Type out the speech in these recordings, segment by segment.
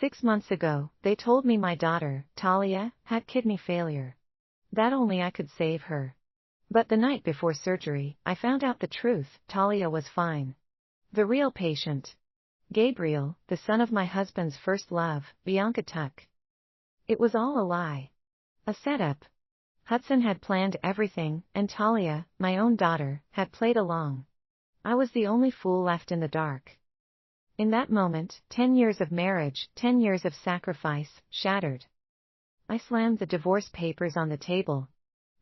6 months ago, they told me my daughter, Talia, had kidney failure. That only I could save her. But the night before surgery, I found out the truth. Talia was fine. The real patient. Gabriel, the son of my husband's first love, Bianca Tuck. It was all a lie. A setup. Hudson had planned everything, and Talia, my own daughter, had played along. I was the only fool left in the dark. In that moment, 10 years of marriage, 10 years of sacrifice, shattered. I slammed the divorce papers on the table.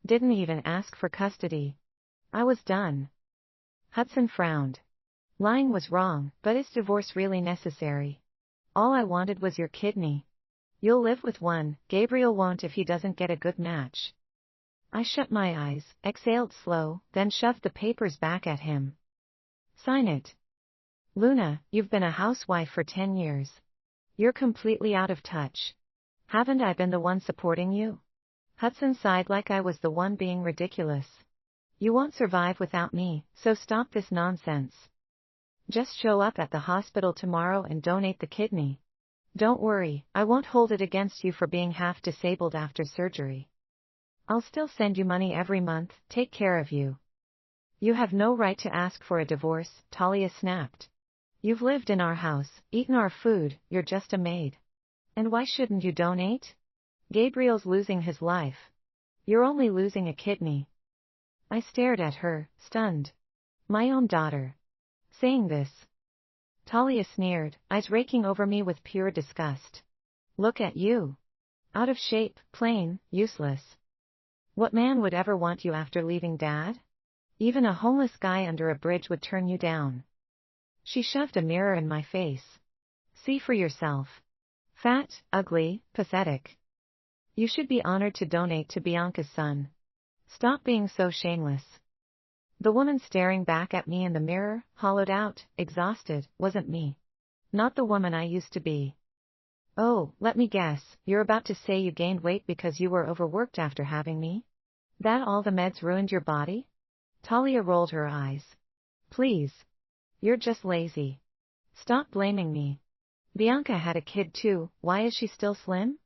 Didn't even ask for custody. I was done. Hudson frowned. Lying was wrong, but is divorce really necessary? All I wanted was your kidney. You'll live with one, Gabriel won't if he doesn't get a good match. I shut my eyes, exhaled slow, then shoved the papers back at him. Sign it. Luna, you've been a housewife for 10 years. You're completely out of touch. Haven't I been the one supporting you? Hudson sighed like I was the one being ridiculous. You won't survive without me, so stop this nonsense. Just show up at the hospital tomorrow and donate the kidney. Don't worry, I won't hold it against you for being half disabled after surgery. I'll still send you money every month, take care of you. You have no right to ask for a divorce, Talia snapped. You've lived in our house, eaten our food, you're just a maid. And why shouldn't you donate? Gabriel's losing his life. You're only losing a kidney. I stared at her, stunned. My own daughter. Saying this. Talia sneered, eyes raking over me with pure disgust. Look at you. Out of shape, plain, useless. What man would ever want you after leaving Dad? Even a homeless guy under a bridge would turn you down. She shoved a mirror in my face. See for yourself. Fat, ugly, pathetic. You should be honored to donate to Bianca's son. Stop being so shameless. The woman staring back at me in the mirror, hollowed out, exhausted, wasn't me. Not the woman I used to be. Oh, let me guess, you're about to say you gained weight because you were overworked after having me? That all the meds ruined your body? Talia rolled her eyes. Please. You're just lazy. Stop blaming me. Bianca had a kid too, why is she still slim?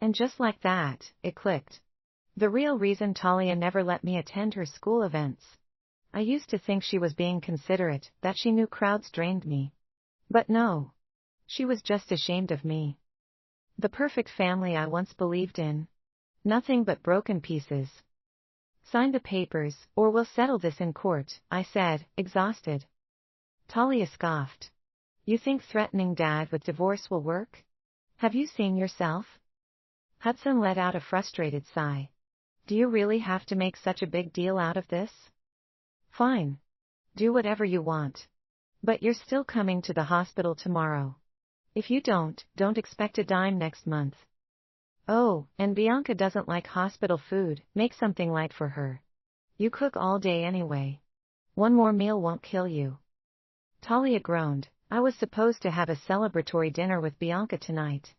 And just like that, it clicked. The real reason Talia never let me attend her school events. I used to think she was being considerate, that she knew crowds drained me. But no. She was just ashamed of me. The perfect family I once believed in. Nothing but broken pieces. Sign the papers, or we'll settle this in court, I said, exhausted. Talia scoffed. You think threatening Dad with divorce will work? Have you seen yourself? Hudson let out a frustrated sigh. Do you really have to make such a big deal out of this? Fine. Do whatever you want. But you're still coming to the hospital tomorrow. If you don't expect a dime next month. Oh, and Bianca doesn't like hospital food, make something light for her. You cook all day anyway. One more meal won't kill you. Talia groaned. I was supposed to have a celebratory dinner with Bianca tonight.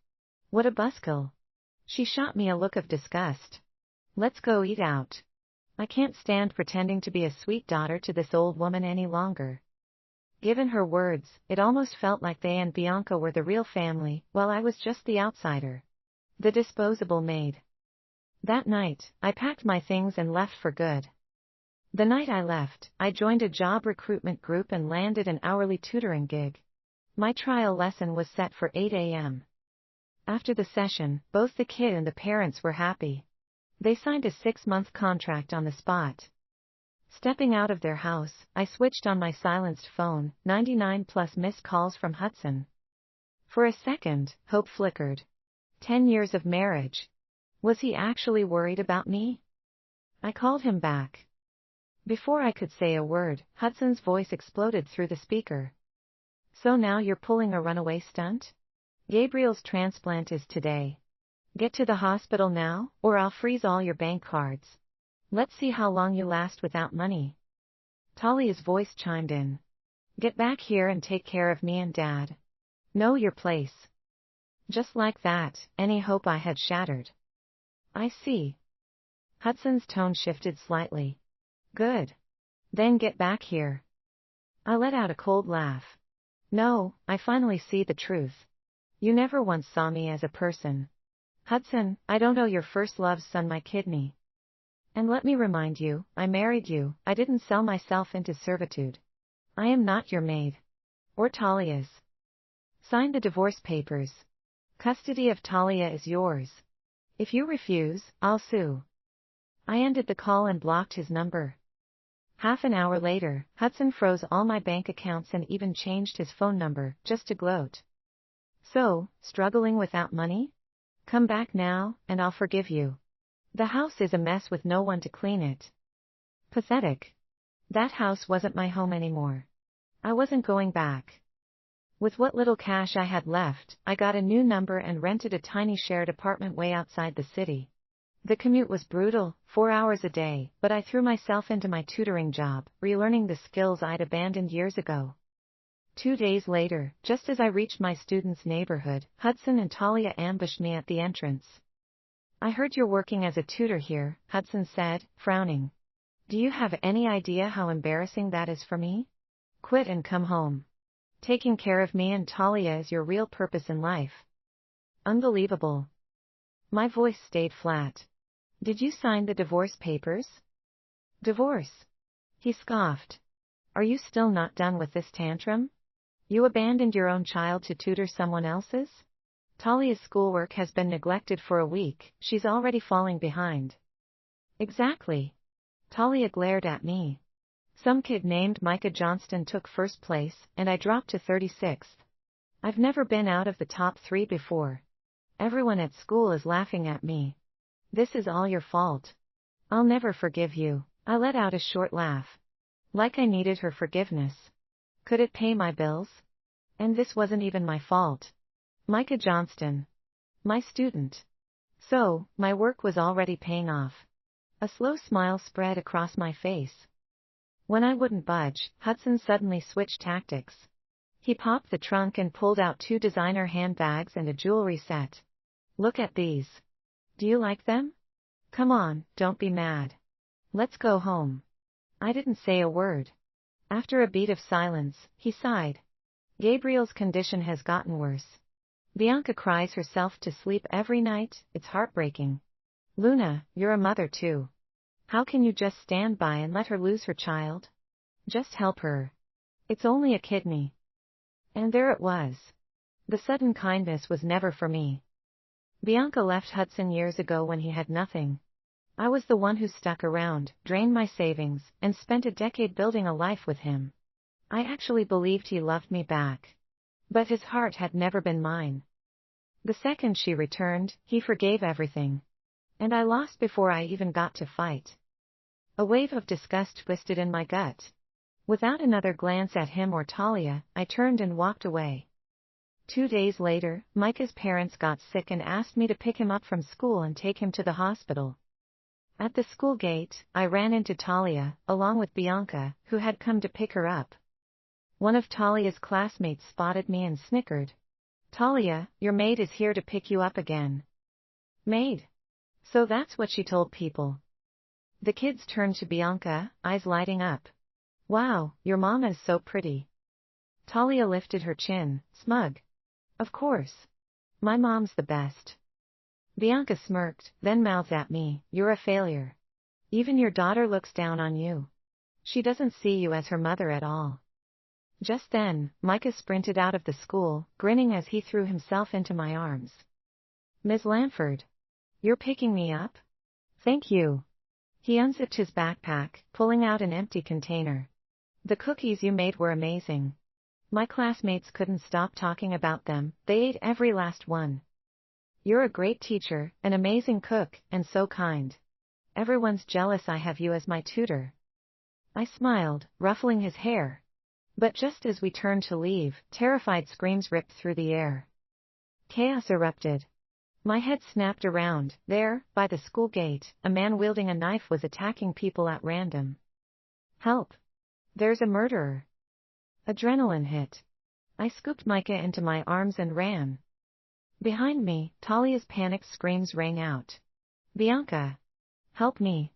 What a buzzkill. She shot me a look of disgust. Let's go eat out. I can't stand pretending to be a sweet daughter to this old woman any longer. Given her words, it almost felt like they and Bianca were the real family, while I was just the outsider. The disposable maid. That night, I packed my things and left for good. The night I left, I joined a job recruitment group and landed an hourly tutoring gig. My trial lesson was set for 8 a.m. After the session, both the kid and the parents were happy. They signed a 6-month contract on the spot. Stepping out of their house, I switched on my silenced phone, 99 plus missed calls from Hudson. For a second, hope flickered. 10 years of marriage. Was he actually worried about me? I called him back. Before I could say a word, Hudson's voice exploded through the speaker. So now you're pulling a runaway stunt? Gabriel's transplant is today. Get to the hospital now, or I'll freeze all your bank cards. Let's see how long you last without money. Talia's voice chimed in. Get back here and take care of me and Dad. Know your place. Just like that, any hope I had shattered. I see. Hudson's tone shifted slightly. Good. Then get back here. I let out a cold laugh. No, I finally see the truth. You never once saw me as a person. Hudson, I don't owe your first love's son my kidney. And let me remind you, I married you, I didn't sell myself into servitude. I am not your maid. Or Talia's. Sign the divorce papers. Custody of Talia is yours. If you refuse, I'll sue. I ended the call and blocked his number. Half an hour later, Hudson froze all my bank accounts and even changed his phone number, just to gloat. So, struggling without money? Come back now, and I'll forgive you. The house is a mess with no one to clean it. Pathetic. That house wasn't my home anymore. I wasn't going back. With what little cash I had left, I got a new number and rented a tiny shared apartment way outside the city. The commute was brutal, 4 hours a day, but I threw myself into my tutoring job, relearning the skills I'd abandoned years ago. 2 days later, just as I reached my students' neighborhood, Hudson and Talia ambushed me at the entrance. I heard you're working as a tutor here, Hudson said, frowning. Do you have any idea how embarrassing that is for me? Quit and come home. Taking care of me and Talia is your real purpose in life. Unbelievable. My voice stayed flat. Did you sign the divorce papers? Divorce? He scoffed. Are you still not done with this tantrum? You abandoned your own child to tutor someone else's? Talia's schoolwork has been neglected for a week, she's already falling behind. Exactly. Talia glared at me. Some kid named Micah Johnston took first place, and I dropped to 36th. I've never been out of the top 3 before. Everyone at school is laughing at me. This is all your fault. I'll never forgive you. I let out a short laugh. Like I needed her forgiveness. Could it pay my bills? And this wasn't even my fault. Micah Johnston. My student. So, my work was already paying off. A slow smile spread across my face. When I wouldn't budge, Hudson suddenly switched tactics. He popped the trunk and pulled out 2 designer handbags and a jewelry set. Look at these. Do you like them? Come on, don't be mad. Let's go home. I didn't say a word. After a beat of silence, he sighed. Gabriel's condition has gotten worse. Bianca cries herself to sleep every night, it's heartbreaking. Luna, you're a mother too. How can you just stand by and let her lose her child? Just help her. It's only a kidney. And there it was. The sudden kindness was never for me. Bianca left Hudson years ago when he had nothing. I was the one who stuck around, drained my savings, and spent a decade building a life with him. I actually believed he loved me back. But his heart had never been mine. The second she returned, he forgave everything. And I lost before I even got to fight. A wave of disgust twisted in my gut. Without another glance at him or Talia, I turned and walked away. 2 days later, Micah's parents got sick and asked me to pick him up from school and take him to the hospital. At the school gate, I ran into Talia, along with Bianca, who had come to pick her up. One of Talia's classmates spotted me and snickered. Talia, your maid is here to pick you up again. Maid? So that's what she told people. The kids turned to Bianca, eyes lighting up. Wow, your mom is so pretty. Talia lifted her chin, smug. Of course. My mom's the best. Bianca smirked, then mouthed at me, you're a failure. Even your daughter looks down on you. She doesn't see you as her mother at all. Just then, Micah sprinted out of the school, grinning as he threw himself into my arms. Ms. Lanford. You're picking me up? Thank you. He unzipped his backpack, pulling out an empty container. The cookies you made were amazing. My classmates couldn't stop talking about them, they ate every last one. You're a great teacher, an amazing cook, and so kind. Everyone's jealous I have you as my tutor. I smiled, ruffling his hair. But just as we turned to leave, terrified screams ripped through the air. Chaos erupted. My head snapped around. There, by the school gate, a man wielding a knife was attacking people at random. Help! There's a murderer. Adrenaline hit. I scooped Micah into my arms and ran. Behind me, Talia's panicked screams rang out. Bianca! Help me!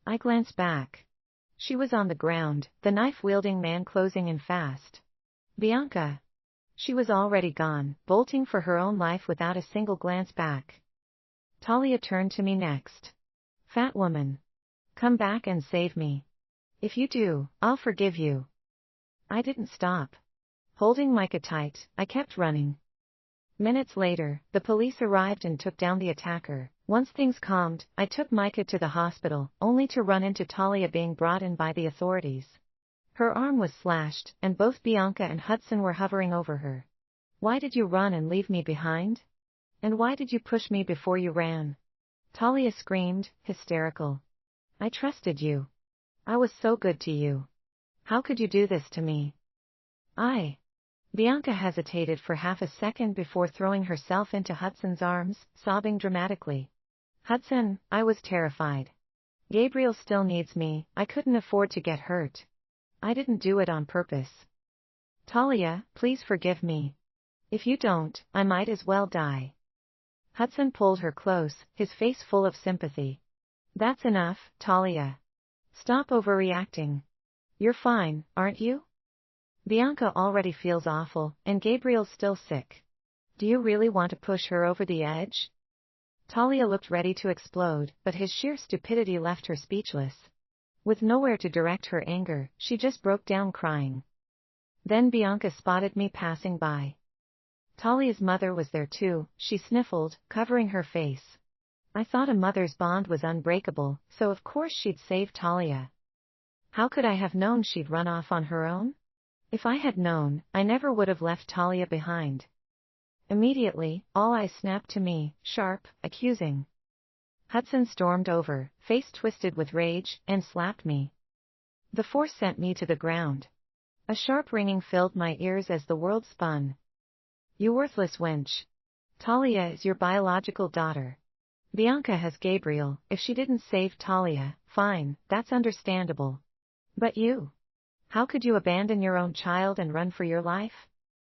I glanced back. She was on the ground, the knife-wielding man closing in fast. Bianca! She was already gone, bolting for her own life without a single glance back. Talia turned to me next. Fat woman. Come back and save me. If you do, I'll forgive you. I didn't stop. Holding Micah tight, I kept running. Minutes later, the police arrived and took down the attacker. Once things calmed, I took Micah to the hospital, only to run into Talia being brought in by the authorities. Her arm was slashed, and both Bianca and Hudson were hovering over her. Why did you run and leave me behind? And why did you push me before you ran? Talia screamed, hysterical. I trusted you. I was so good to you. How could you do this to me? Bianca hesitated for half a second before throwing herself into Hudson's arms, sobbing dramatically. Hudson, I was terrified. Gabriel still needs me, I couldn't afford to get hurt. I didn't do it on purpose. Talia, please forgive me. If you don't, I might as well die. Hudson pulled her close, his face full of sympathy. That's enough, Talia. Stop overreacting. You're fine, aren't you? Bianca already feels awful, and Gabriel's still sick. Do you really want to push her over the edge? Talia looked ready to explode, but his sheer stupidity left her speechless. With nowhere to direct her anger, she just broke down crying. Then Bianca spotted me passing by. Talia's mother was there too, she sniffled, covering her face. I thought a mother's bond was unbreakable, so of course she'd save Talia. How could I have known she'd run off on her own? If I had known, I never would have left Talia behind. Immediately, all eyes snapped to me, sharp, accusing. Hudson stormed over, face twisted with rage, and slapped me. The force sent me to the ground. A sharp ringing filled my ears as the world spun. You worthless wench. Talia is your biological daughter. Bianca has Gabriel. If she didn't save Talia, fine, that's understandable. But you? How could you abandon your own child and run for your life?